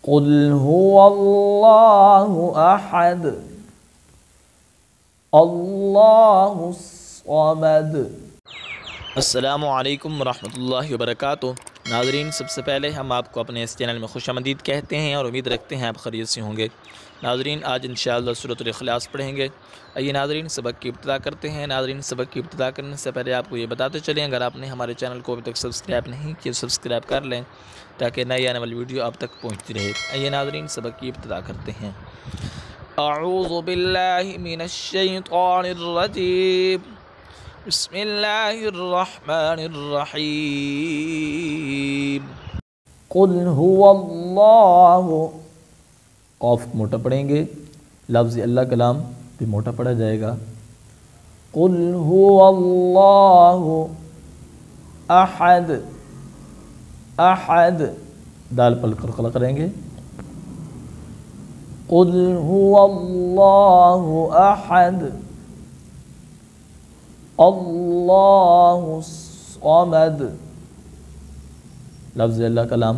कुल हुवल्लाहु अहद अल्लाहुस समद। अस्सलामु अलैकुम रहमतुल्लाहि व बरकातुहू। नाज़रीन, सबसे पहले हम आपको अपने इस चैनल में खुशामदीद कहते हैं और उम्मीद रखते हैं आप खैरियत से होंगे। नाज़रीन, आज इंशाअल्लाह सूरतुल इखलास पढ़ेंगे। आइए नाज़रीन, सबक की इब्तिदा करते हैं। नाज़रीन, सबक की इब्तिदा करने से पहले आपको ये बताते चलें, अगर आपने हमारे चैनल को अभी तक सब्सक्राइब नहीं किया सब्सक्राइब कर लें ताकि नई आने वाली वीडियो आप तक पहुँचती रहे। आइए नाज़रीन, सबक की इब्तिदा करते हैं। अऊज़ु बिल्लाहि मिनश शैतानिर रजीम, बिस्मिल्लाहिर्रहमानिर्रहीम। कुल हुवल्लाहु, कौफ मोटा पढ़ेंगे, लफ्ज़ अल्लाह कलाम भी मोटा पढ़ा जाएगा। कुल हुवल्लाहु अहद अहद, दाल पल कलकला करेंगे। कुल हुवल्लाहु अहद अल्लाहुस समद, लफ्ज़ अल्लाह कलाम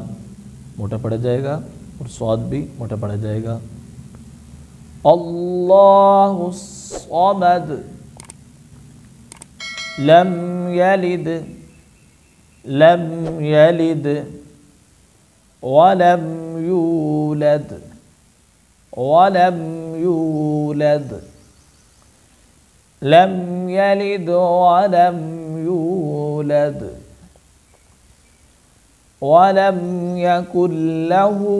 मोटा पढ़ा जाएगा और स्वाद भी मोटा पढ़ा जाएगा। अल्लाहुस समद लम यलिद वलम यूलद लम यलिद वलम यूलद वलम यकुल लहू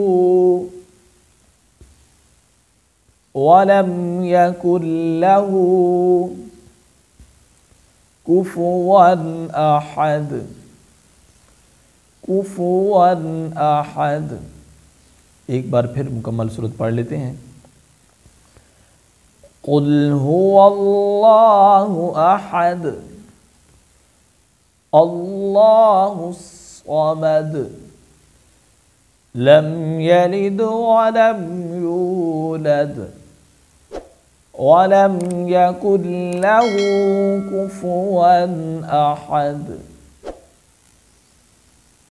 कुफुवन अहद। एक बार फिर मुकम्मल सूरत पढ़ लेते हैं। कुल हुवल्लाहु अहद अल्लाहुस समद लम यलिद वलम यूलद वलम यकुल लहू कुफुवन अहद।